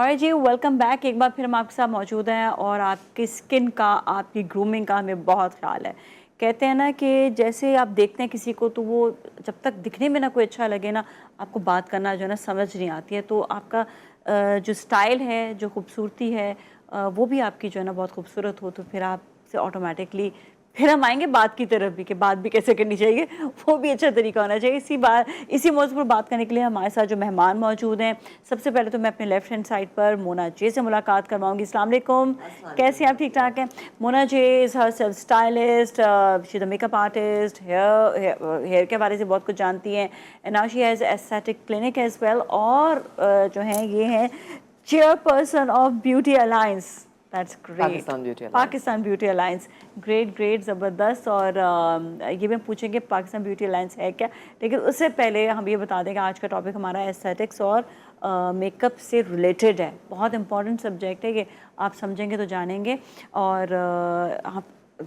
और जी welcome back. एक बार फिर हम आपके साथ मौजूद हैं और आपकी स्किन का, आपकी ग्रूमिंग का हमें बहुत ख्याल है। कहते हैं ना कि जैसे आप देखते हैं किसी को तो वो जब तक दिखने में ना कोई अच्छा लगे ना, आपको बात करना जो है ना समझ नहीं आती है। तो आपका जो स्टाइल है, जो खूबसूरती है, वो भी आपकी जो है ना बहुत खूबसूरत हो, तो फिर आपसे ऑटोमेटिकली फिर हम आएंगे बात की तरफ भी कि बात भी कैसे करनी चाहिए, वो भी अच्छा तरीका होना चाहिए। इसी मौजूद पर बात करने के लिए हमारे साथ जो मेहमान मौजूद हैं, सबसे पहले तो मैं अपने लेफ्ट हैंड साइड पर मोना जे से मुलाकात करवाऊंगी। अस्सलाम वालेकुम, कैसे हैं आप? ठीक ठाक हैं? Mona J is her self stylist, she the makeup artist, hair के बारे से बहुत कुछ जानती हैं, and now she has aesthetic clinic as well. और जो हैं ये हैं chairperson of beauty alliance. That's great, Pakistan beauty alliance. Great great, ज़बरदस्त। और ये भी पूछेंगे पाकिस्तान ब्यूटी अलायंस है क्या, लेकिन उससे पहले हम ये बता दें कि आज का टॉपिक हमारा एस्थेटिक्स और मेकअप से रिलेटेड है। बहुत इंपॉर्टेंट सब्जेक्ट है ये, आप समझेंगे तो जानेंगे। और हम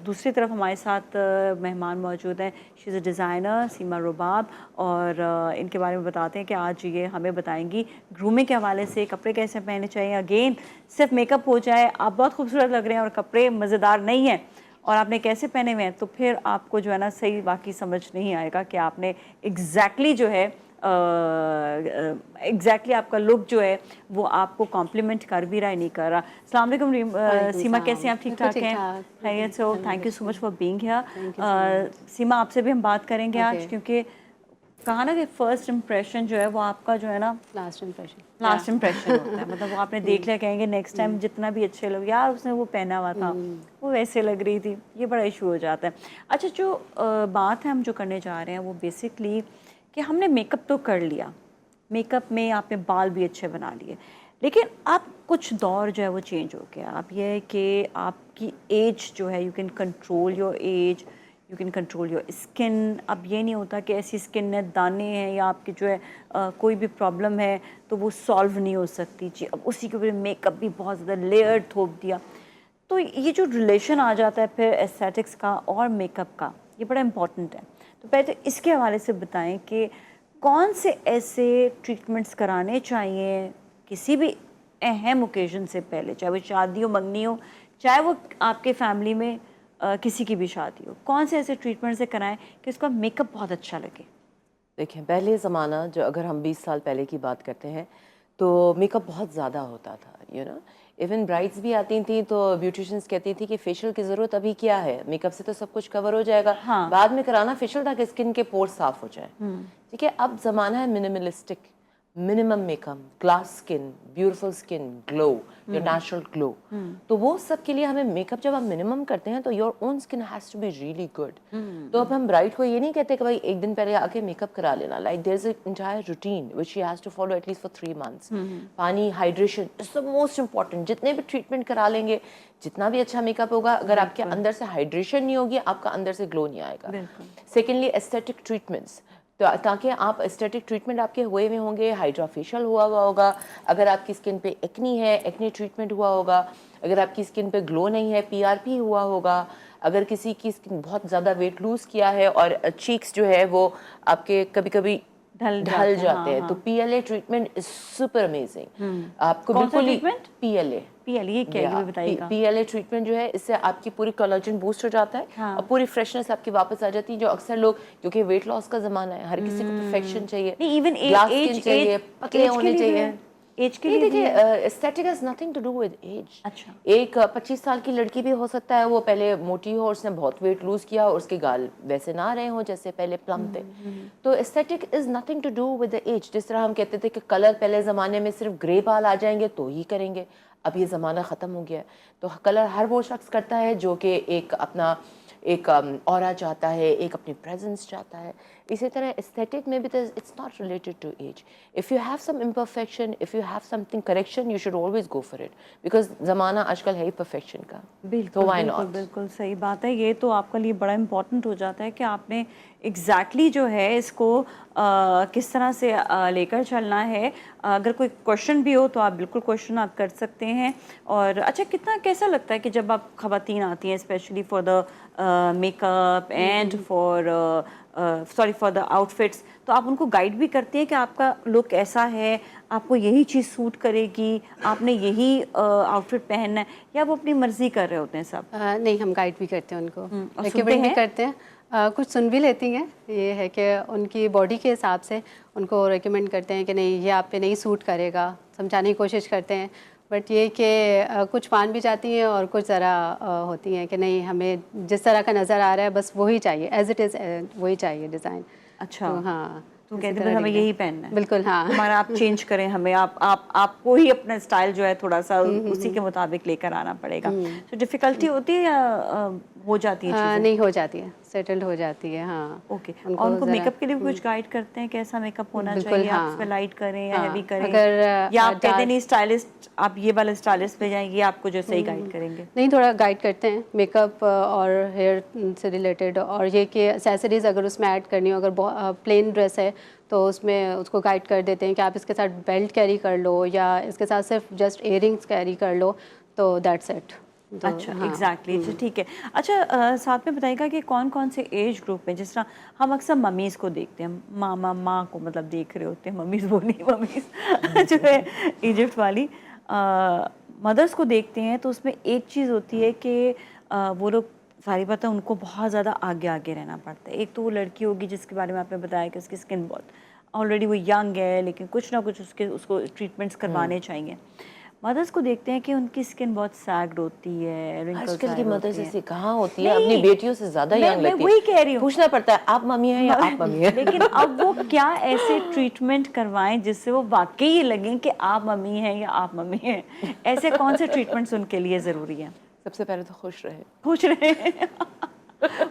दूसरी तरफ हमारे साथ मेहमान मौजूद हैं, शी इज़ अ डिज़ाइनर, सीमा रुबाब। और इनके बारे में बताते हैं कि आज ये हमें बताएंगी ग्रूमिंग के हवाले से कपड़े कैसे पहनने चाहिए। अगेन सिर्फ मेकअप हो जाए, आप बहुत खूबसूरत लग रहे हैं और कपड़े मज़ेदार नहीं हैं और आपने कैसे पहने हुए हैं, तो फिर आपको जो है ना सही वाकई समझ नहीं आएगा कि आपने एग्जैक्टली जो है एग्जैक्टली आपका लुक जो है वो आपको कॉम्प्लीमेंट कर भी रहा है, नहीं कर रहा। अस्सलाम वालेकुम सीमा, कैसे हैं आप? ठीक ठाक हैं? खैरियत से हो? Thank you so much for being here. Seema, आपसे भी हम बात करेंगे आज, क्योंकि कहा ना कि फर्स्ट इम्प्रेशन जो है वो आपका जो है ना लास्ट इम्प्रेशन होता है। मतलब वो आपने देख लिया, कहेंगे नेक्स्ट टाइम जितना भी अच्छे लोग, यार उसने वो पहना हुआ था, वो वैसे लग रही थी, ये बड़ा इशू हो जाता है। अच्छा, जो बात है हम जो करने जा रहे हैं वो बेसिकली कि हमने मेकअप तो कर लिया, मेकअप में आपने बाल भी अच्छे बना लिए, लेकिन अब कुछ दौर जो है वो चेंज हो गया। अब ये है कि आपकी एज जो है, you can control your age, you can control your skin. अब ये नहीं होता कि ऐसी स्किन है, दाने हैं या आपकी जो है कोई भी प्रॉब्लम है तो वो सॉल्व नहीं हो सकती जी। अब उसी के ऊपर मेकअप भी बहुत ज़्यादा लेयर थोप दिया, तो ये जो रिलेशन आ जाता है फिर एस्थेटिक्स का और मेकअप का, ये बड़ा इम्पॉर्टेंट है। तो पहले तो इसके हवाले से बताएं कि कौन से ऐसे ट्रीटमेंट्स कराने चाहिए किसी भी अहम ओकेजन से पहले, चाहे वो शादी हो, मंगनी हो, चाहे वो आपके फैमिली में किसी की भी शादी हो, कौन से ऐसे ट्रीटमेंट से कराएं कि उसका मेकअप बहुत अच्छा लगे? देखें, पहले ज़माना जो अगर हम 20 साल पहले की बात करते हैं तो मेकअप बहुत ज़्यादा होता था, इवन ब्राइड्स भी आती थी तो ब्यूटिशियंस कहती थी कि फेशियल की ज़रूरत अभी क्या है, मेकअप से तो सब कुछ कवर हो जाएगा। हाँ। बाद में कराना फेशियल ताकि स्किन के पोर्स साफ हो जाए। ठीक है, अब ज़माना है minimalistic, minimum makeup, glass skin, beautiful skin glow, your natural glow. तो वो सब के लिए हमें मेकअप जब आप मिनिमम करते हैं तो your own skin has to be really good. तो अब हम ब्राइड को ये नहीं कहते कि भाई एक दिन पहले आके मेकअप करा लेना, like there is an entire routine which she has to follow at least for 3 months. Pani, hydration is the most important. जितने भी ट्रीटमेंट करा लेंगे, जितना भी अच्छा मेकअप होगा, अगर आपके अंदर से हाइड्रेशन नहीं होगी, आपका अंदर से ग्लो नहीं आएगा। सेकेंडली, एस्थेटिक ट्रीटमेंट्स, तो ताकि आप एस्थेटिक ट्रीटमेंट आपके हुए में होंगे, हाइड्रा फेशियल हुआ होगा, अगर आपकी स्किन पे एक्नी है, एक्नी ट्रीटमेंट हुआ होगा, अगर आपकी स्किन पे ग्लो नहीं है, पीआरपी हुआ होगा, अगर किसी की स्किन बहुत ज़्यादा वेट लूज़ किया है और चीक्स जो है वो आपके कभी कभी ढल जाते हैं, तो PLA treatment is super amazing. आपको बिल्कुल पीएलए ये क्या है बताइएगा? पीएलए ट्रीटमेंट जो है, इससे आपकी पूरी कोलेजन बूस्ट हो जाता है। हाँ। और पूरी फ्रेशनेस आपकी वापस आ जाती है। जो अक्सर लोग, क्योंकि वेट लॉस का जमाना है, हर किसी को परफेक्शन चाहिए, इवन ग्लास स्किन चाहिए, पतले होने चाहिए। एज के लिए देखिए, aesthetic has nothing to do with age. अच्छा, एक 25 साल की लड़की भी हो सकता है, वो पहले मोटी हो और उसने बहुत वेट लूज किया और उसके गाल वैसे ना रहे हो जैसे पहले प्लम थे। तो aesthetic is nothing to do with the age. जिस तरह हम कहते थे कि कलर पहले ज़माने में सिर्फ ग्रे बाल आ जाएंगे तो ही करेंगे, अब ये ज़माना ख़त्म हो गया है। तो कलर हर वो शख्स करता है जो कि एक अपना एक ऑरा चाहता है, एक अपनी प्रेजेंस चाहता है। इसी तरह एस्थेटिक में भी it's not related to age. If you have some imperfection, if you have something correction, you should always go for it, because ज़माना आजकल है ही परफेक्शन का। बिल्कुल, तो बिल्कुल बिल्कुल सही बात है। ये तो आपके लिए बड़ा इम्पोर्टेंट हो जाता है कि आपने एग्जैक्टली जो है इसको किस तरह से लेकर चलना है। अगर कोई क्वेश्चन भी हो तो आप बिल्कुल क्वेश्चन आप कर सकते हैं। और अच्छा, कितना कैसा लगता है कि जब आप ख़वातीन आती हैं, specially for the makeup and for sorry for the outfits, तो आप उनको गाइड भी करते हैं कि आपका लुक ऐसा है, आपको यही चीज़ सूट करेगी, आपने यही आउटफिट पहनना है, या वो अपनी मर्जी कर रहे होते हैं सब? नहीं, हम गाइड भी करते हैं उनको, और रिकमेंड सुनते भी करते हैं, कुछ सुन भी लेती हैं। ये है कि उनकी बॉडी के हिसाब से उनको रिकमेंड करते हैं कि नहीं ये आप पे नहीं सूट करेगा, समझाने की कोशिश करते हैं। बट ये कि कुछ मान भी जाती हैं और कुछ ज़रा होती हैं कि नहीं हमें जिस तरह का नज़र आ रहा है बस वही चाहिए, एज इट इज़ वही चाहिए डिज़ाइन। अच्छा, तो हाँ, तो इसी कहते तरह हैं हमें दिखता है। यही पहनना है, बिल्कुल हाँ। हमारा आप चेंज करें, हमें आपको ही अपना स्टाइल जो है थोड़ा सा उसी के मुताबिक लेकर आना पड़ेगा। तो डिफ़िकल्टी होती है या हो जाती है चीज़ें? नहीं, हो जाती है, सेटल्ड हो जाती है हाँ। ओके, और उनको मेकअप के लिए भी कुछ गाइड करते हैं कैसा मेकअप होना बिल्कुल, चाहिए, आप हाँ। इसमें लाइट करें या हाँ, हैवी करें, अगर या आप कहते हैं डार्क- नहीं स्टाइलिस्ट, आप ये वाले स्टाइलिस्ट पे जाएंगे, आपको जो सही गाइड करेंगे? नहीं, थोड़ा गाइड करते हैं मेकअप और हेयर से रिलेटेड, और ये कि एक्सेसरीज़ अगर उसमें ऐड करनी हो, अगर प्लेन ड्रेस है तो उसमें उसको गाइड कर देते हैं कि आप इसके साथ बेल्ट कैरी कर लो या इसके साथ सिर्फ जस्ट इयरिंग्स कैरी कर लो, तो दैट्स इट। अच्छा, एग्जैक्टली, ठीक है। अच्छा, साथ में बताइएगा कि कौन कौन से एज ग्रुप में, जिस तरह हम अक्सर मम्मीज़ को देखते हैं, माँ को मतलब देख रहे होते हैं, मम्मीज़ वो नहीं, मम्मीज़ जो है इजिप्ट वाली मदर्स को देखते हैं, तो उसमें एक चीज़ होती है कि वो लोग सारी बातें उनको बहुत ज़्यादा आगे आगे रहना पड़ता है। एक तो वो लड़की होगी जिसके बारे में आपने बताया कि उसकी स्किन बहुत ऑलरेडी वो यंग है, लेकिन कुछ ना कुछ उसको ट्रीटमेंट्स करवाने चाहिए। मदर्स को देखते हैं कि उनकी स्किन बहुत सैग्ड होती है, wrinkles आजकल की आए मदर्स होते हैं। ऐसी कहाँ होती है, नहीं, अपनी बेटियों से ज्यादा यंग मैं लगती वही है। कह रही हूँ। पूछना पड़ता है आप मम्मी हैं या आप मम्मी हैं। लेकिन अब वो क्या ऐसे ट्रीटमेंट करवाएं जिससे वो वाकई लगे कि आप मम्मी हैं या आप मम्मी हैं? ऐसे कौन से ट्रीटमेंट्स उनके लिए ज़रूरी हैं? सबसे पहले तो खुश रहे। पूछ रहे हैं।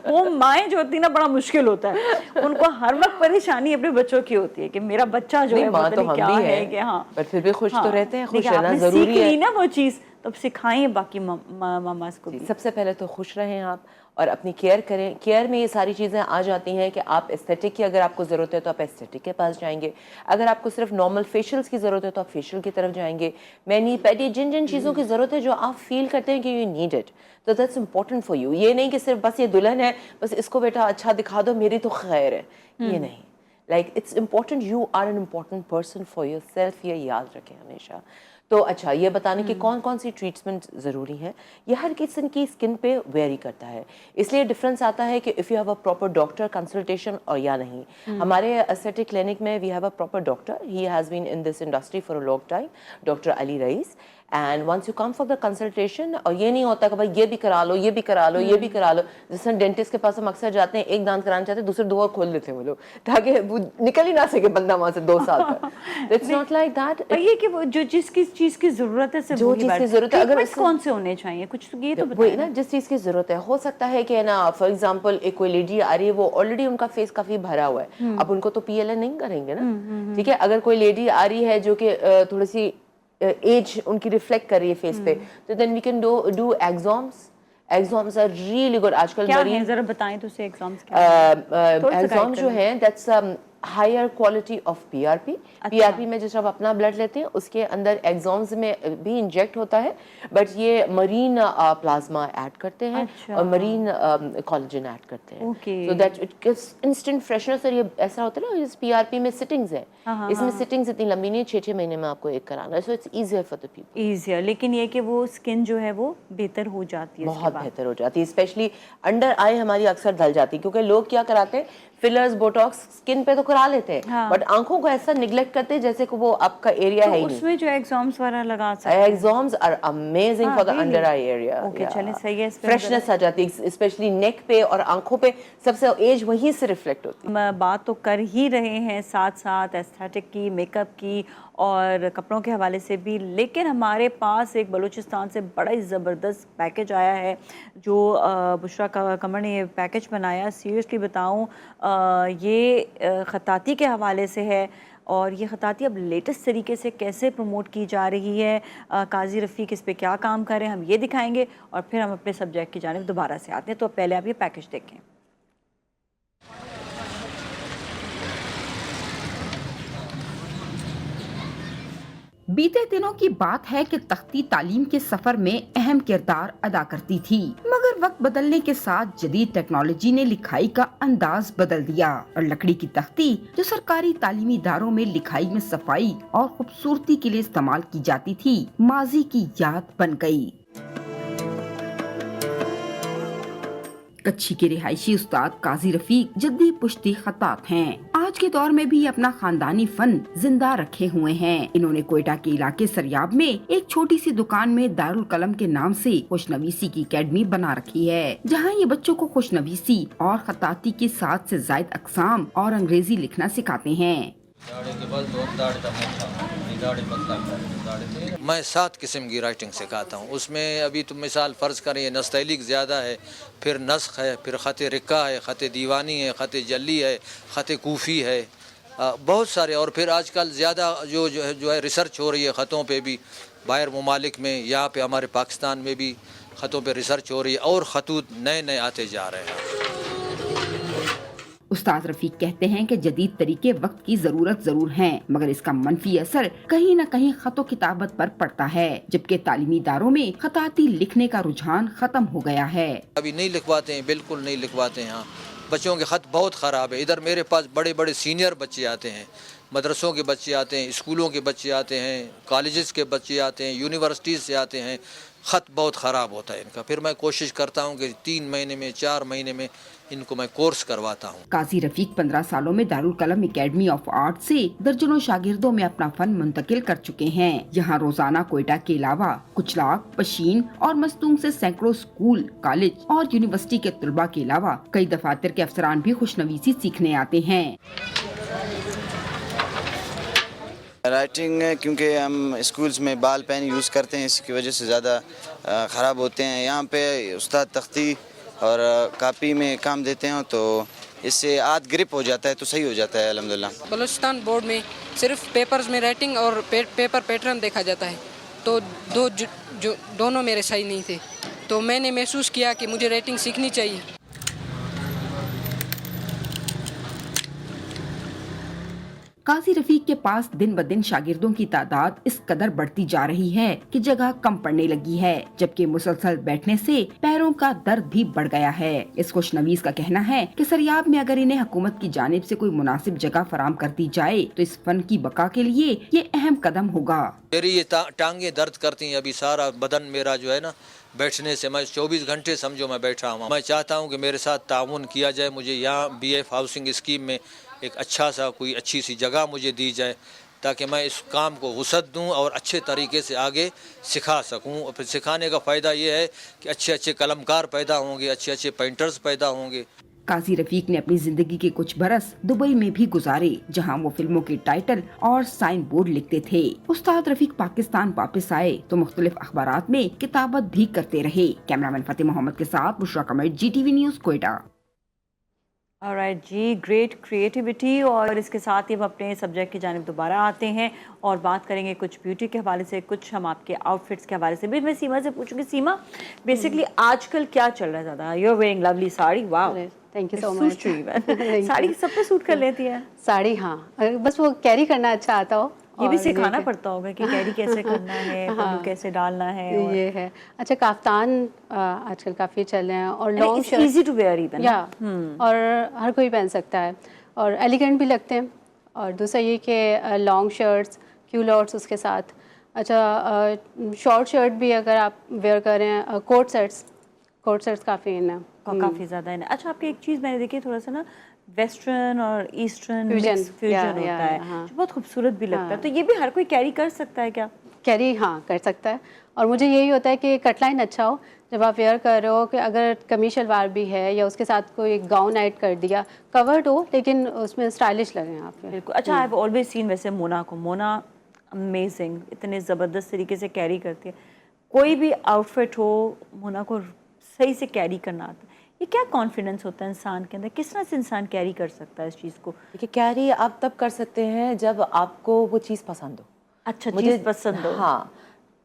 वो माएँ जो होती है ना, बड़ा मुश्किल होता है उनको, हर वक्त परेशानी अपने बच्चों की होती है कि मेरा बच्चा जो है माँ पता तो नहीं हम क्या भी है हैं, कि हाँ, पर फिर भी खुश तो रहते हैं, खुश देखिए, रहना आपने जरूरी सीख है। ली ना वो चीज़, तब सिखाएं बाकी मामास को भी। सबसे पहले तो खुश रहें आप और अपनी केयर करें। केयर में ये सारी चीज़ें आ जाती हैं कि आप एस्थेटिक की अगर आपको ज़रूरत है तो आप एस्थेटिक के पास जाएंगे, अगर आपको सिर्फ नॉर्मल फेशियल्स की ज़रूरत है तो आप फेशियल की तरफ जाएंगे। मैनी पेडी जिन जिन चीज़ों की ज़रूरत है जो आप फील करते हैं कि यू नीड इट, तो दैट्स इंपॉर्टेंट फॉर यू। ये नहीं कि सिर्फ बस ये दुल्हन है, बस इसको बेटा अच्छा दिखा दो, मेरी तो खैर है, ये नहीं। Like it's important, you are an important person for yourself, ये याद रखें हमेशा। तो अच्छा, ये बताने कि कौन कौन सी ट्रीटमेंट ज़रूरी है, ये हर किस्म की स्किन पे वेरी करता है, इसलिए डिफरेंस आता है कि if you have a proper doctor consultation और या नहीं। हमारे एस्थेटिक क्लिनिक में we have a proper doctor, he has been in this industry for a long time, doctor Ali Raees. And once you come for the consultation, और ये नहीं होता कि भाई ये भी करा लो, ये भी करा लो, ये भी करा लो। जैसे डेंटिस्ट के पास हम अक्सर जाते हैं, एक दांत कराना चाहते हैं, दूसरे दो और खोल लेते हैं वो लोग, ताकि वो निकल ही ना सके बंदा वहाँ से 2 साल तक। It's not like that. ये कि वो जो जिसकी चीज़ की ज़रूरत है, सिर्फ जो वही चीज़ की बात। ज़रूरत है, अगर Treatments उससे- कौन से होने चाहिए, कुछ तो ये तो वही बताइए ना, जिस चीज़ की ज़रूरत है। हो सकता है कि ना, फॉर एग्जांपल एक कोई लेडी आ रही है, वो ऑलरेडी उनका फेस काफ़ी भरा हुआ है, अब उनको तो PLA नहीं करेंगे ना, ठीक है। अगर कोई लेडी आ रही है जो कि थोड़ी सी एज उनकी रिफ्लेक्ट कर रही है फेस पे, तो then we can do exams. Exams are really good. आजकल क्या है, मरीज जरा बताएं तो, से एग्जाम्स क्या हैं? थोड़ा सा एग्जाम guide जो करें। है that's higher quality of PRP। PRP में जैसे आप अपना ब्लड लेते हैं, उसके अंदर एग्जाम्स में भी इंजेक्ट होता है, बट ये मरीन प्लाज्मा ऐड करते हैं और मरीन कोलेजन ऐड करते हैं, so that it gives instant freshness. और ये ऐसा होता है ना, इस PRP में सिटिंग्स है, इसमें सिटिंग्स इतनी लंबी नहीं है, 6-6 महीने में आपको एक कराना है, so it's easier for the people. Easier, लेकिन ये कि वो स्किन जो है वो बेहतर हो जाती है, बहुत बेहतर हो जाती है। स्पेशली अंडर आई हमारी अक्सर धल जाती है, क्योंकि लोग क्या कराते हैं, फिलर्स बोटॉक्स स्किन पे तो करा लेते हैं, बट आंखों को ऐसा निगलेक्ट करते हैं जैसे कि वो आपका एरिया तो है ही नहीं। उसमें जो एग्जाम्स वगैरह लगा सकते हैं, exams are amazing for the under eye area. Okay, चलें, सही है। फ्रेशनेस आ जाती है, स्पेशली नेक पे और आंखों पे, सबसे एज वहीं से रिफ्लेक्ट होती है। हम बात तो कर ही रहे हैं साथ साथ एस्थेटिक की, मेकअप की और कपड़ों के हवाले से भी, लेकिन हमारे पास एक बलूचिस्तान से बड़ा ही ज़बरदस्त पैकेज आया है जो बुशरा कमर ने ये पैकेज बनाया। सीरियसली बताऊं, ये ख़ताती के हवाले से है, और ये ख़ताती अब लेटेस्ट तरीके से कैसे प्रमोट की जा रही है, काजी रफ़ीक इस पे क्या काम कर रहे हैं, हम ये दिखाएंगे और फिर हम अपने सब्जेक्ट की जानिब दोबारा से आते हैं। तो पहले आप ये पैकेज देखें। बीते दिनों की बात है कि तख्ती तालीम के सफर में अहम किरदार अदा करती थी, मगर वक्त बदलने के साथ जदीद टेक्नोलॉजी ने लिखाई का अंदाज बदल दिया और लकड़ी की तख्ती जो सरकारी तालीमी इदारों में लिखाई में सफाई और खूबसूरती के लिए इस्तेमाल की जाती थी, माजी की याद बन गई। कच्छी के रिहायशी उस्ताद काजी रफीक जद्दी पुश्ती खतात हैं। आज के दौर में भी अपना खानदानी फन जिंदा रखे हुए हैं। इन्होंने कोयटा के इलाके सरियाब में एक छोटी सी दुकान में दारुल कलम के नाम से खुशनवीसी की अकेडमी बना रखी है, जहां ये बच्चों को खुशनवीसी और खताती के 7 से ज्यादा अक़साम और अंग्रेजी लिखना सिखाते हैं। मैं 7 किस्म की राइटिंग सिखाता हूँ। उसमें अभी तुम मिसाल फ़र्ज़ करें ये नस्तैलिक ज़्यादा है, फिर नस्ख है, फिर ख़त रिक्का है, ख़त दीवानी है, ख़त जल्ली है, ख़त कूफ़ी है, बहुत सारे। और फिर आजकल ज़्यादा जो है रिसर्च हो रही है ख़तों पे भी, बाहर ममालिक में, यहाँ पे हमारे पाकिस्तान में भी ख़तों पे रिसर्च हो रही है और ख़तूत नए नए आते जा रहे हैं। उस्ताद रफीक कहते हैं कि जदीद तरीके वक्त की जरूरत जरूर हैं, मगर इसका मनफी असर कहीं न कहीं खतो किताबत पर पड़ता है, जबकि तालीमी इदारों में खताती लिखने का रुझान खत्म हो गया है। अभी नहीं लिखवाते हैं, बिल्कुल नहीं लिखवाते हैं। हाँ, बच्चों के खत बहुत ख़राब है। इधर मेरे पास बड़े बड़े सीनियर बच्चे आते हैं, मदरसों के बच्चे आते हैं, स्कूलों के बच्चे आते हैं, कॉलेजेस के बच्चे आते हैं, यूनिवर्सिटीज़ से आते हैं। ख़त बहुत ख़राब होता है इनका। फिर मैं कोशिश करता हूँ कि 3 महीने में 4 महीने में इनको मैं कोर्स करवाता हूँ। काजी रफीक 15 सालों में दारुल कलम एकेडमी ऑफ आर्ट से दर्जनों शागिर्दों में अपना फन मुंतकिल कर चुके हैं। यहाँ रोजाना कोयटा के अलावा कुचलाक, पशीन और मस्तूंग से सैकड़ों स्कूल, कॉलेज और यूनिवर्सिटी के तलबा के अलावा कई दफातर के अफसरान भी खुशनवीसी सीखने आते हैं। राइटिंग क्योंकि हम स्कूल्स में बाल पेन यूज़ करते हैं, इसकी वजह से ज़्यादा ख़राब होते हैं। यहाँ पे उस्ताद तख्ती और कापी में काम देते हैं तो इससे आद ग्रिप हो जाता है तो सही हो जाता है अल्हम्दुलिल्लाह। बलूचिस्तान बोर्ड में सिर्फ पेपर्स में राइटिंग और पेपर पैटर्न देखा जाता है, तो दोनों मेरे सही नहीं थे, तो मैंने महसूस किया कि मुझे राइटिंग सीखनी चाहिए। काजी रफीक के पास दिन ब दिन शागिर्दों की तादाद इस कदर बढ़ती जा रही है कि जगह कम पड़ने लगी है, जबकि मुसलसल बैठने से पैरों का दर्द भी बढ़ गया है। इस खुशनवीस का कहना है कि सरियाब में अगर इन्हें हुकूमत की जानिब से कोई मुनासिब जगह फराम कर दी जाए तो इस फन की बका के लिए ये अहम कदम होगा। मेरी ये टांगे दर्द करती हैं, अभी सारा बदन मेरा जो है ना बैठने से, मैं 24 घंटे समझो मैं बैठा हूँ। मैं चाहता हूँ कि मेरे साथ ताउन किया जाए, मुझे यहाँ BF हाउसिंग स्कीम में एक कोई अच्छी सी जगह मुझे दी जाए ताकि मैं इस काम को वुसअत दूँ और अच्छे तरीके से आगे सिखा सकूँ। और फिर सिखाने का फ़ायदा ये है कि अच्छे अच्छे कलमकार पैदा होंगे, अच्छे अच्छे पेंटर्स पैदा होंगे। काजी रफीक ने अपनी जिंदगी के कुछ बरस दुबई में भी गुजारे, जहां वो फिल्मों के टाइटल और साइन बोर्ड लिखते थे। उस्ताद रफीक पाकिस्तान वापस आए तो मुख्तलिफ अखबारात में किताबत भी करते रहे। कैमरामैन फतेह मोहम्मद के साथ बुशरा कमर, GTV न्यूज़, कोयटा। ऑलराइट जी, ग्रेट क्रिएटिविटी। और इसके साथ ही हम अपने सब्जेक्ट की जानिब दोबारा आते हैं और बात करेंगे कुछ ब्यूटी के हवाले से, कुछ हम आपके आउटफिट्स के हवाले से भी। मैं सीमा से पूछूंगी, सीमा बेसिकली आजकल क्या चल रहा है ज़्यादा? You are wearing lovely sari, वाह, thank you so much. Sari सब पे सूट कर लेती है साड़ी, हाँ, बस वो कैरी करना अच्छा आता हो। ये भी सिखाना पड़ता होगा कि कैरी कैसे करना है, हाँ, कैसे डालना है। और ये है। अच्छा, काफ्तान आजकल काफ़ी चल रहे हैं और long shirt, easy to wear even, या और हर कोई पहन सकता है और एलिगेंट भी लगते हैं। और दूसरा ये कि लॉन्ग शर्ट्स, क्यूलॉट्स उसके साथ। अच्छा, शॉर्ट शर्ट भी अगर आप वेयर करें, कोट सेट्स काफ़ी इन है, काफ़ी ज़्यादा है। अच्छा, आपकी एक चीज़ मैंने देखी, थोड़ा सा ना वेस्टर्न और ईस्टर्न फ्यूजन होता है, जो बहुत खूबसूरत भी लगता है। तो ये भी हर कोई कैरी कर सकता है क्या? कैरी हाँ कर सकता है। और मुझे यही होता है कि कटलाइन अच्छा हो जब आप वेयर कर रहे हो, कि अगर कमीज शलवार भी है या उसके साथ कोई गाउन ऐड कर दिया, कवर्ड हो लेकिन उसमें स्टाइलिश लगे आप। बिल्कुल। अच्छा, आई हैव ऑलवेज सीन वैसे मोना अमेजिंग, इतने ज़बरदस्त तरीके से कैरी करती है। कोई भी आउटफिट हो, मोना को सही से कैरी करना आता है। ये क्या कॉन्फिडेंस होता है इंसान के अंदर? किस तरह से इंसान कैरी कर सकता है इस चीज़ को? देखिए, कैरी आप तब कर सकते हैं जब आपको वो चीज़ पसंद हो। अच्छा, चीज़ पसंद हो। हाँ,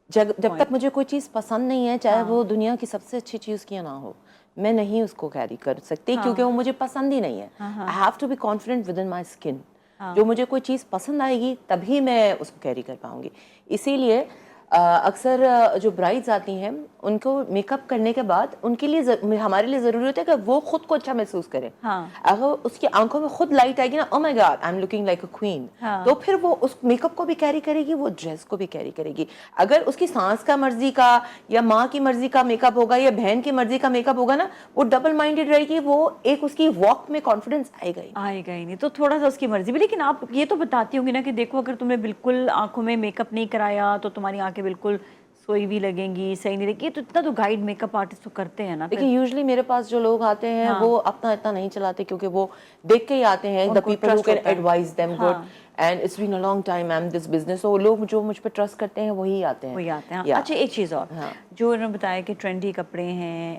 जब तक मुझे कोई चीज़ पसंद नहीं है, चाहे वो दुनिया की सबसे अच्छी चीज़ क्यों ना हो, मैं नहीं उसको कैरी कर सकती, क्योंकि वो मुझे पसंद ही नहीं है। I have to be confident within my skin. जो मुझे कोई चीज़ पसंद आएगी तभी मैं उसको कैरी कर पाऊंगी। इसीलिए اکثر جو برائڈز آتی ہیں ان کو میک اپ کرنے کے بعد ان کے لیے ہمارے لیے ضروری ہوتا ہے کہ وہ خود کو اچھا محسوس کرے. اگر اس کی آنکھوں میں خود لائٹ آئے گی نا, oh my God I am looking like a queen, تو پھر وہ اس میک اپ کو بھی کیری کرے گی, وہ ڈریس کو بھی کیری کرے گی. اگر اس کی سانس کا مرضی کا یا ماں کی مرضی کا میک اپ ہوگا یا بہن کی مرضی کا میک اپ ہوگا نا, وہ ڈبل مائنڈیڈ رہے گی, وہ ایک اس کی واک میں کانفیڈنس آئے گا ہی نہیں. تو تھوڑا سا اس کی مرضی بھی. لیکن آپ یہ تو بتاتی ہوں گی نا کہ دیکھو اگر تم نے بالکل آنکھوں میں میک اپ نہیں کرایا تو تمہاری آنکھیں بالکل سوئی بھی لگیں گی, صحیح نہیں لگیں گی. تو اتنا تو گائیڈ میک اپ آرٹسٹ تو کرتے ہیں نا. لیکن یوزلی میرے پاس جو لوگ آتے ہیں وہ اپنا اتنا نہیں چلاتے, کیونکہ وہ دیکھ کے ہی آتے ہیں, the people who can advise them good, and it's been a long time I'm this business, so لوگ جو مجھ پہ ٹرسٹ کرتے ہیں وہی آتے ہیں. اچھا ایک چیز اور جو انہوں نے بتایا کہ ٹرینڈی کپڑے ہیں,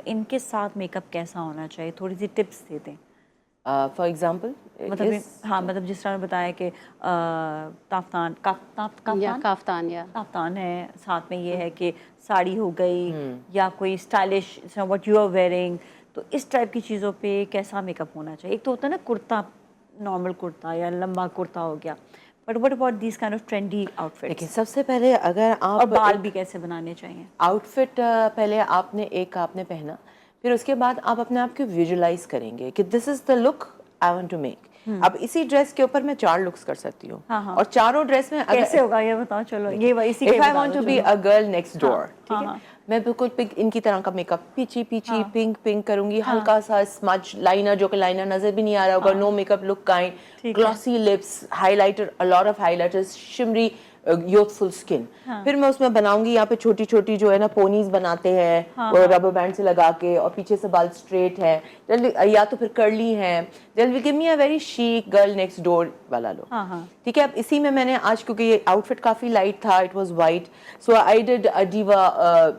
ان کے ساتھ میک اپ کیسا ہونا چاہیے, تھوڑی سی ٹپس دے دیں. فار ایگزامپل مطلب جس طرح نے بتایا کہ کافتان ہے, ساتھ میں یہ ہے کہ ساڑی ہو گئی یا کوئی stylish what you are wearing, تو اس ٹائپ کی چیزوں پہ کیسا میک اپ ہونا چاہیے. ایک تو ہوتا ہے نا کرتا, نارمل کرتا یا لمبا کرتا ہو گیا, but what about these kind of trendy outfit. دیکھیں سب سے پہلے اگر آپ, اور بال بھی کیسے بنانے چاہیے. آؤٹ فٹ پہلے آپ نے پہنا, پھر اس کے بعد آپ اپنے آپ کو ویژولائز کریں گے کہ دس از دا لک آئی وانٹ ٹو میک. اب اسی ڈریس کے اوپر میں 4 لکس کر سکتی ہوں, اور چاروں ڈریس میں کیسے ہوگا یہ بتاؤ. چلو یہ اسی if I want to be a girl next door, ٹھیک ہے, میں بالکل پنک ان کی طرح کا میک اپ پیچی پنک کروں گی, ہلکا سا اسمج لائنر, جو کہ لائنر نظر بھی نہیں آ رہا ہوگا, no makeup look kind, glossy lips, highlighter, a lot of highlighters, shimmery youthful skin. پھر میں اس میں بناؤں گی یہاں پہ چھوٹی چھوٹی جو ہے نا پونیز بناتے ہیں ربر بینڈ سے لگا کے, اور پیچھے سے بال اسٹریٹ ہے یا تو پھر کرلی ہے, دل will give me a very shake girl next door والا لک. ٹھیک ہے, اب اسی میں نے آج کیونکہ یہ آؤٹ فٹ کافی لائٹ تھا, it was white, so I did diva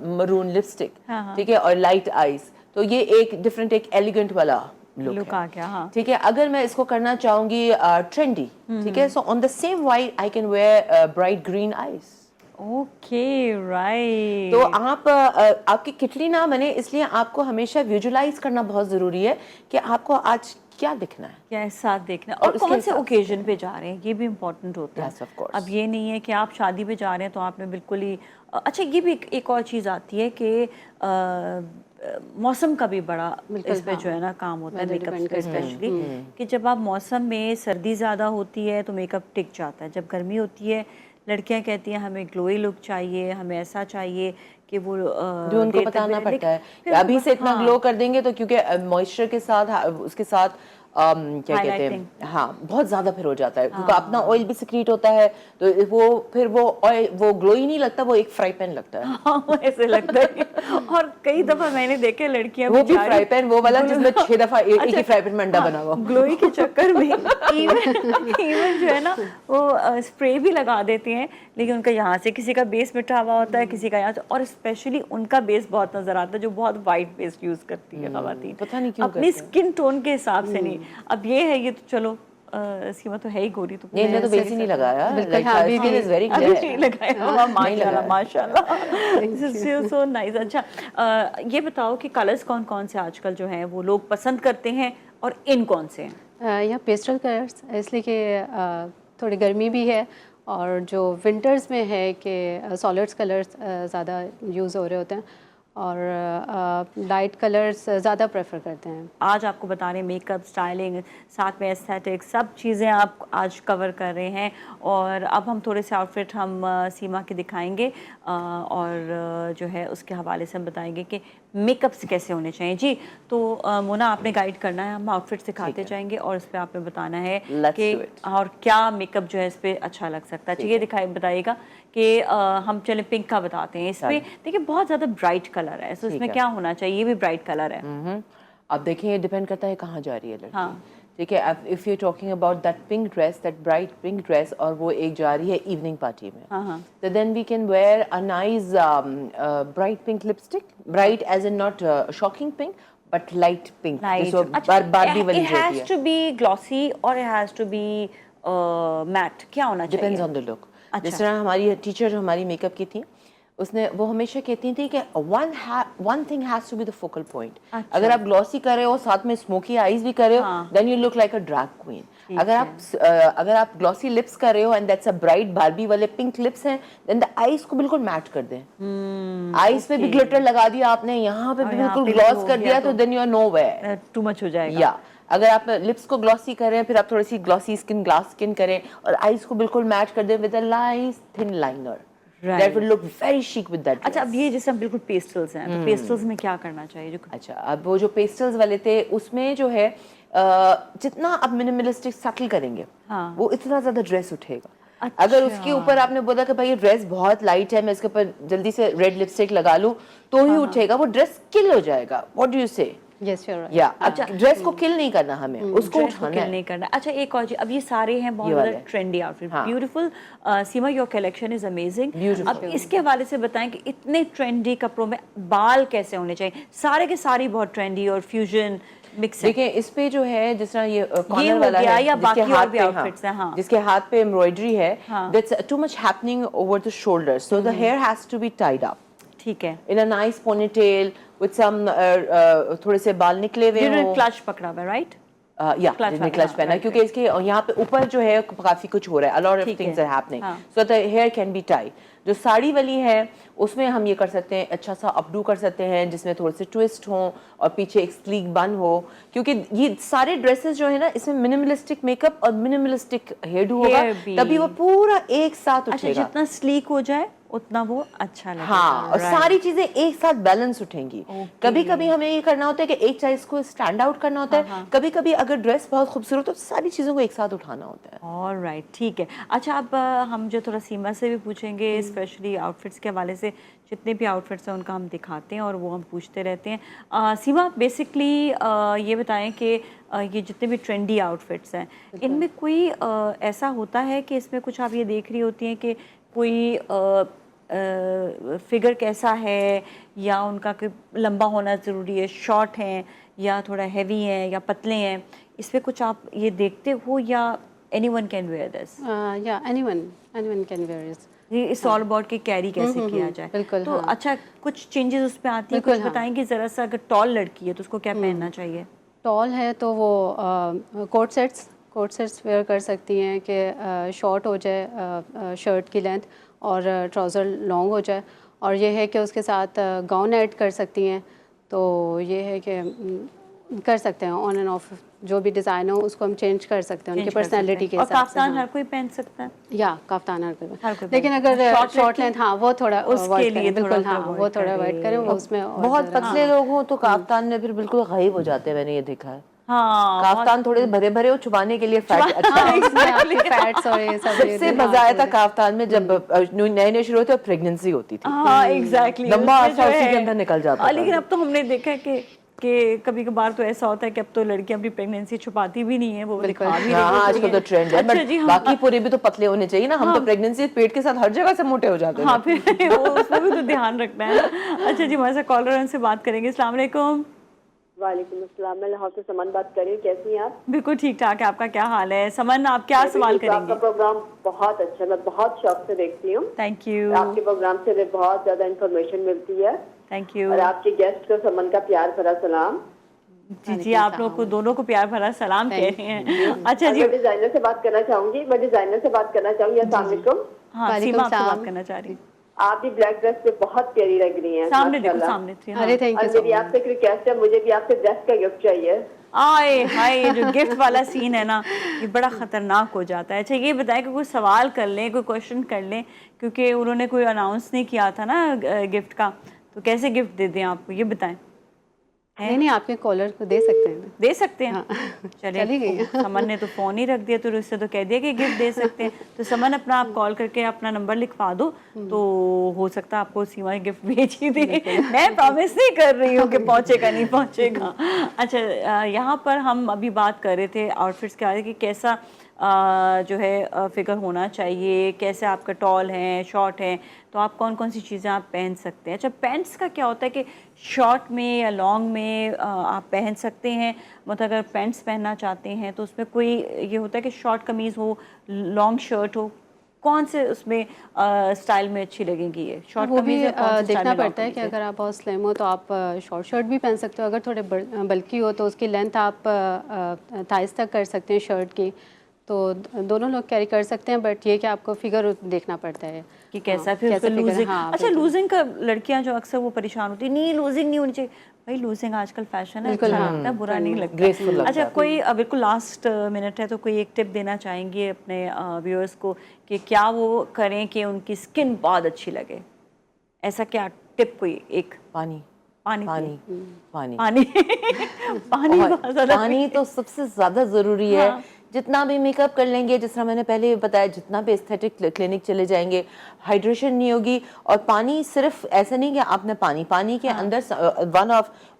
maroon lipstick, ٹھیک ہے, اور لائٹ آئیز, تو یہ ایک ڈفرنٹ ایک ایلیگنٹ والا لک آ گیا. ٹھیک ہے, اگر میں اس کو کرنا چاہوں گی ٹرینڈی, ٹھیک ہے, so on the same white I can wear bright green eyes. Okay right. تو آپ کی کٹلی نہ بنے, اس لیے آپ کو ہمیشہ ویژولائز کرنا بہت ضروری ہے کہ آپ کو آج کیا دکھنا ہے, کیسا دیکھنا ہے, اور کون سے اوکیزن پہ جا رہے ہیں, یہ بھی امپورٹنٹ ہوتا ہے. اب یہ نہیں ہے کہ آپ شادی پہ جا رہے ہیں تو آپ نے بالکل ہی. اچھا یہ بھی ایک اور چیز آتی ہے کہ موسم کا بھی بڑا اس پہ جو ہے نا کام ہوتا ہے میک اپ کا, اسپیشلی کہ جب آپ موسم میں سردی زیادہ ہوتی ہے تو میک اپ ٹک جاتا ہے, جب گرمی ہوتی ہے لڑکیاں کہتی ہیں ہمیں گلوئی لک چاہیے, ہمیں ایسا چاہیے کہ وہ جو ان کو بتانا پڑتا ہے ابھی سے اتنا گلو کر دیں گے تو کیونکہ موئسچر کے ساتھ اس کے ساتھ کیا کہتے ہیں, ہاں بہت زیادہ پھر ہو جاتا ہے, کیونکہ اپنا آئل بھی سیکریٹ ہوتا ہے, تو وہ پھر وہ گلوئی نہیں لگتا, وہ ایک فرائی پین لگتا ہے, ایسے لگتا ہے. اور کئی دفعہ میں نے دیکھے لڑکیاں وہ بھی فرائی پین وہ والا جس میں 6 دفعہ ایک ہی فرائی پین میں انڈا بنا ہوا, گلوئی کے چکر میں ایون جو ہے نا وہ اسپرے بھی لگا دیتے ہیں, لیکن ان کا یہاں سے کسی کا بیس مٹھا ہوا ہوتا ہے, کسی کا یہاں سے, اور اسپیشلی ان کا بیس بہت نظر آتا ہے جو بہت وائٹ بیس یوز کرتی ہے خواتین, پتہ نہیں کیوں اپنی اسکن ٹون کے حساب سے نہیں. اب یہ ہے, یہ تو چلو سیما تو ہے ہی گوری, تو میں تو بیس ہی نہیں لگایا, ماشاءاللہ سو نائس. اچھا یہ بتاؤ کہ کلرز کون کون سے آج کل جو ہیں وہ لوگ پسند کرتے ہیں, اور ان کون سے ہیں؟ یا پیسٹل کلرز, اس لیے کہ تھوڑی گرمی بھی ہے, اور جو ونٹرز میں ہے کہ سالڈس کلرز زیادہ یوز ہو رہے ہوتے ہیں, اور لائٹ کلرز زیادہ پریفر کرتے ہیں. آج آپ کو بتا رہے ہیں میک اپ, اسٹائلنگ, ساتھ میں ایستھیٹک, سب چیزیں آپ آج کور کر رہے ہیں. اور اب ہم تھوڑے سے آؤٹ فٹ ہم سیما کے دکھائیں گے, اور جو ہے اس کے حوالے سے ہم بتائیں گے کہ میک اپس کیسے ہونے چاہیے. جی تو مونا آپ نے گائیڈ کرنا ہے, ہم آؤٹ فٹ سکھاتے جائیں گے, اور اس پہ آپ نے بتانا ہے کہ اور کیا میک اپ جو ہے اس پہ اچھا لگ سکتا ہے. چلیے بتائیے گا کہ ہم چلیں پنک کا بتاتے ہیں. اس پہ دیکھیں بہت زیادہ برائٹ کلر ہے, تو اس میں کیا ہونا چاہیے, یہ بھی برائٹ کلر ہے. اب دیکھیں یہ ڈیپینڈ کرتا ہے کہاں جا رہی ہے لڑکی, ٹھیک ہے. If you talking about that pink dress, that bright pink dress, اور وہ ایک جا رہی ہے ایوننگ پارٹی میں, تو then we can wear a nice bright pink lipstick, bright as in not shocking pink but light pink, Barbie والی جو ہوتی ہے. It has to be glossy or it has to be matte, کیا ہونا چاہیے, depends on دا لک. جس طرح ہماری ٹیچر جو ہماری میک اپ کی تھیں, اس نے وہ ہمیشہ کہتی تھی کہ one thing has to be the focal point. اگر آپ گلوسی کر رہے ہو ساتھ میں اسموکی آئیز بھی کر رہے ہو, then you look like a drag queen. اگر آپ گلوسی لپس کر رہے ہو and that's a bright Barbie والے پنک لپس ہیں, دین دا آئیز کو بالکل میٹ کر دیں. آئیز پہ بھی گلٹر لگا دیا آپ نے, یہاں پہ بھی بالکل گلوس کر دیا, تو then you are nowhere, too much ہو جائے گا. یا اگر آپ لپس کو گلوسی کریں پھر آپ تھوڑی سی گلوسی گلاس اسکن کریں اور آئیز کو بالکل میچ کر دیں with a nice thin liner. That will look very chic with that dress. اچھا اب یہ جیسے ہم بالکل پیسٹلز ہیں, تو پیسٹلز میں کیا کرنا چاہیے؟ اچھا اب وہ جو پیسٹلز والے تھے اس میں جو ہے جتنا آپ منیملسٹک سٹل کریں گے وہ اتنا زیادہ ڈریس اٹھے گا. اگر اس کے اوپر آپ نے بولا کہ بھائی یہ ڈریس بہت لائٹ ہے, میں اس کے اوپر جلدی سے ریڈ لپسٹک لگا لوں تو ہی اٹھے گا, وہ ڈریس کل ہو جائے گا. واٹ ڈو یو سے؟ یس یو یا اچھا ڈریس کو کل نہیں کرنا, ہمیں اس کو اٹھانا ہے, نہیں کرنا. اچھا ایک اور چیز, اب یہ سارے ہیں بہت زیادہ trendy out fit, beautiful. Seema your collection is amazing. اب اس کے حوالے سے بتائیں کہ اتنے ٹرینڈی کپڑوں میں بال کیسے ہونے چاہیے؟ سارے کے سارے بہت ٹرینڈی اور فیوژن مکس. دیکھیں اس پہ جو ہے جس طرح یہ کارنر والا ہے جس کے ہاتھ پہ ایمبرائڈری ہے, that's too much happening over the shoulder, so the hair has to be tied up. ٹھیک ہے, in a nice ponytail with some تھوڑے سے بال نکلے ہوئے ہوں. کلچ پکڑا ہوا ہے, رائٹ؟ یا کلچ پہنا, کیونکہ اس کے یہاں پہ اوپر جو ہے کافی کچھ ہو رہا ہے, a lot of things are happening, so the hair can be tied. جو ساڑی والی ہے اس میں ہم یہ کر سکتے ہیں, اچھا سا اپ ڈو کر سکتے ہیں جس میں تھوڑے سے ٹویسٹ ہوں اور پیچھے ایک سلیک بن ہو, کیونکہ یہ سارے ڈریسز جو ہے نا اس میں منیملسٹک میک اپ اور منیملسٹک ہیئر ڈو ہوگا, تبھی وہ پورا ایک ساتھ اٹھے گا. جتنا سلیک ہو جائے اتنا وہ اچھا لگے. ہاں, اور ساری چیزیں ایک ساتھ بیلنس اٹھیں گی. کبھی کبھی ہمیں یہ کرنا ہوتا ہے کہ ایک چیز کو اسٹینڈ آؤٹ کرنا ہوتا ہے, کبھی کبھی اگر ڈریس بہت خوبصورت ہو ساری چیزوں کو ایک ساتھ اٹھانا ہوتا ہے. آلرائٹ, ٹھیک ہے. اچھا اب ہم جو تھوڑا سیما سے بھی پوچھیں گے, اسپیشلی آؤٹ فٹس کے حوالے سے, جتنے بھی آؤٹ فٹس ہیں ان کا ہم دکھاتے ہیں اور وہ ہم پوچھتے رہتے ہیں. سیما بیسکلی یہ بتائیں کہ یہ جتنے بھی ٹرینڈی آؤٹ فٹس ہیں ان میں کوئی ایسا ہوتا ہے کہ اس میں کچھ آپ یہ دیکھ رہی ہوتی ہیں کہ کوئی فگر کیسا ہے, یا ان کا لمبا ہونا ضروری ہے, شارٹ ہیں یا تھوڑا ہیوی ہیں یا پتلے ہیں, اس پہ کچھ آپ یہ دیکھتے ہو, یا anyone can wear this? یا anyone can wear this. اس آل اباؤٹ کی کیری کیسے کیا جائے. بالکل. تو اچھا کچھ چینجز اس پہ آتی ہیں, کچھ بتائیں گے ذرا سا. اگر ٹال لڑکی ہے تو اس کو کیا پہننا چاہیے؟ ٹال ہے تو وہ کوٹ سیٹس ویئر کر سکتی ہیں کہ شارٹ ہو جائے شرٹ کی لینتھ اور ٹراؤزر لانگ ہو جائے, اور یہ ہے کہ اس کے ساتھ گاؤن ایڈ کر سکتی ہیں. تو یہ ہے کہ کر سکتے ہیں آن اینڈ آف, جو بھی ڈیزائن ہو اس کو ہم چینج کر سکتے ہیں ان کی پرسنالٹی کے حساب سے. اور کافتان ہر کوئی پہن سکتا ہے؟ یا کافتان ہر کوئی, لیکن اگر شارٹ لینتھ ہاں وہ تھوڑا اس کے لیے بالکل, ہاں وہ تھوڑا اوائڈ کریں. وہ اس میں بہت پتلے لوگ ہوں تو کافتان میں پھر بالکل غائب ہو جاتے ہیں, میں نے یہ دیکھا ہے. ہاں, کافتان تھوڑے بھرے بھرے ہو, چھپانے کے لیے فیٹس اور یہ سب. سب سے مزہ آیا تھا کافتان میں جب نئے نئے شروع ہوتے اور پریگننسی ہوتی تھی. ہاں ایگزیکٹلی, لمبا عرصہ اسی کے اندر نکل جاتا. لیکن اب تو ہم نے دیکھا ہے کہ کبھی کبھار تو ایسا ہوتا ہے کہ اب تو لڑکیاں اپنی پریگنینسی چھپاتی بھی نہیں ہیں, وہ دکھا بھی نہیں. ہاں آج کل تو ٹرینڈ ہے, بٹ باقی پورے بھی تو پتلے ہونے چاہیے نا. ہم تو پریگنینسی پیٹ کے ساتھ ہر جگہ سے موٹے ہو جاتے ہیں. ہاں پھر وہ اس میں بھی تو دھیان رکھنا ہے. اچھا جی, ہمارے ساتھ کالر ان سے بات کریں گے. السلام علیکم. وعلیکم السلام, میں لاہور سے سمن بات کر رہی ہوں. کیسی ہیں آپ؟ بالکل ٹھیک ٹھاک ہے. آپ کا کیا حال ہے سمن؟ آپ کیا سوال کریں گے؟ آپ کا پروگرام بہت اچھا, میں بہت شوق سے دیکھتی ہوں. Thank you. آپ کے پروگرام سے بہت زیادہ انفارمیشن ملتی ہے. Thank you. اور آپ کے گیسٹ کو سمن کا پیار بھرا سلام. جی آپ لوگ کو دونوں کو پیار بھرا سلام کہہ رہے ہیں. اچھا جی, میں ڈیزائنر سے بات کرنا چاہوں گی. السلام علیکم. ہاں سیما آپ سے بات کرنا چاہ رہی. آپ بھی بلیک ڈریس پہ بہت پیاری لگ رہی ہیں. سامنے دیکھو, سامنے تھی. ارے تھینک یو. میری آپ سے ایک ریکویسٹ ہے, مجھے بھی آپ سے ڈریس کا گفٹ چاہیے. آئے ہائے, یہ جو گفٹ والا سین ہے نا یہ بڑا خطرناک ہو جاتا ہے. اچھا یہ بتائیں کہ کوئی سوال کر لیں, کوئی کوشچن کر لیں, کیونکہ انہوں نے کوئی اناؤنس نہیں کیا تھا نا گفٹ کا, تو کیسے گفٹ دے دیں آپ کو, یہ بتائیں. نہیں آپ کے کالر کو دے سکتے ہیں. دے سکتے ہیں. چلیے, سمن نے تو فون ہی رکھ دیا, تو اس سے تو کہہ دیا کہ گفٹ دے سکتے ہیں. تو سمن اپنا آپ کال کر کے اپنا نمبر لکھوا دو, تو ہو سکتا ہے آپ کو سیما گفٹ بھیج ہی دے. میں پرومس نہیں کر رہی ہوں کہ پہنچے گا نہیں پہنچے گا. اچھا یہاں پر ہم ابھی بات کر رہے تھے آؤٹ فٹس کے بارے کہ کیسا جو ہے فگر ہونا چاہیے, کیسے آپ کا ٹال ہیں, شارٹ ہیں, تو آپ کون کون سی چیزیں آپ پہن سکتے ہیں. اچھا پینٹس کا کیا ہوتا ہے کہ شارٹ میں یا لانگ میں آپ پہن سکتے ہیں, مطلب اگر پینٹس پہننا چاہتے ہیں تو اس میں کوئی یہ ہوتا ہے کہ شارٹ قمیض ہو, لانگ شرٹ ہو, कौन से उसमें स्टाइल में अच्छी लगेंगी ये शॉर्ट वो भी कमीज है, कौन से स्टाइल देखना में लॉन्ग पड़ता है कि कमीज है? अगर आप बहुत स्लिम हो तो आप शॉर्ट शर्ट भी पहन सकते हो, अगर थोड़े बल्की हो तो उसकी लेंथ आप थाइस तक कर सकते हैं शर्ट की, तो दोनों लोग कैरी कर सकते हैं, बट ये कि आपको फिगर देखना पड़ता है कि कैसा फिर कैसा उसका figure है, लूजिंग। हाँ, अच्छा बिल्कुल। लूजिंग का लड़कियां जो अक्सर वो परेशान होती है, नहीं लूजिंग नहीं होनी चाहिए। भाई लूजिंग आजकल फैशन है, बिल्कुल, अच्छा हाँ, लगता है, बुरा नहीं लगता। graceful लगता अच्छा है। कोई बिल्कुल लास्ट मिनट है तो कोई एक टिप देना चाहेंगे अपने व्यूअर्स को कि क्या वो करें कि उनकी स्किन बहुत अच्छी लगे? ऐसा क्या टिप कोई एक? पानी पानी पानी पानी पानी पानी और बहुत ज़्यादा पानी तो सबसे ज़्यादा ज़रूरी है। हाँ। जितना भी मेकअप कर लेंगे, जिस तरह मैंने पहले भी बताया, जितना भी एस्थेटिक क्लिनिक चले जाएंगे, हाइड्रेशन नहीं होगी। और पानी सिर्फ ऐसा नहीं कि आपने पानी के अंदर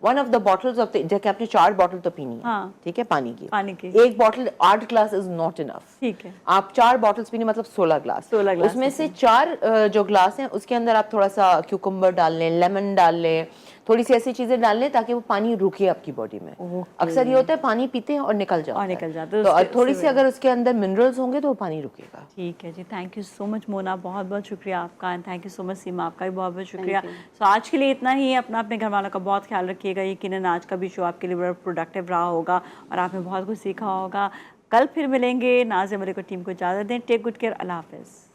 one of the bottles of जैसे आपने 4 बॉटल तो पीनी है, हाँ। ठीक है, पानी की। एक bottle 8 glass is not enough. ठीक है। आप 4 बॉटल्स पीनी मतलब 16 ग्लास। 16 ग्लास उसमें से 4 जो ग्लास हैं उसके अंदर आप थोड़ा सा क्यूकम्बर डाल लें, लेमन डाल लें, थोड़ी सी ऐसी चीजें डाल लें ताकि वो पानी रुके आपकी बॉडी में। अक्सर ये होता है पानी पीते हैं और निकल जाता है, तो थोड़ी सी अगर उसके अंदर मिनरल्स होंगे तो वो पानी रुकेगा। ठीक है जी, thank you so much Mona, बहुत बहुत शुक्रिया आपका, and thank you so much Seema, आपका भी बहुत बहुत शुक्रिया। सो आज के लिए इतना ही है, अपने घर वालों का बहुत ख्याल रखिएगा। यकीनन आज का भी शो आपके लिए बड़ा प्रोडक्टिव रहा होगा और आपने बहुत कुछ सीखा होगा। कल फिर मिलेंगे। नाज़िम अली को टीम को इजाज़त दें। टेक गुड केयर, अल्लाह हाफ़िज़।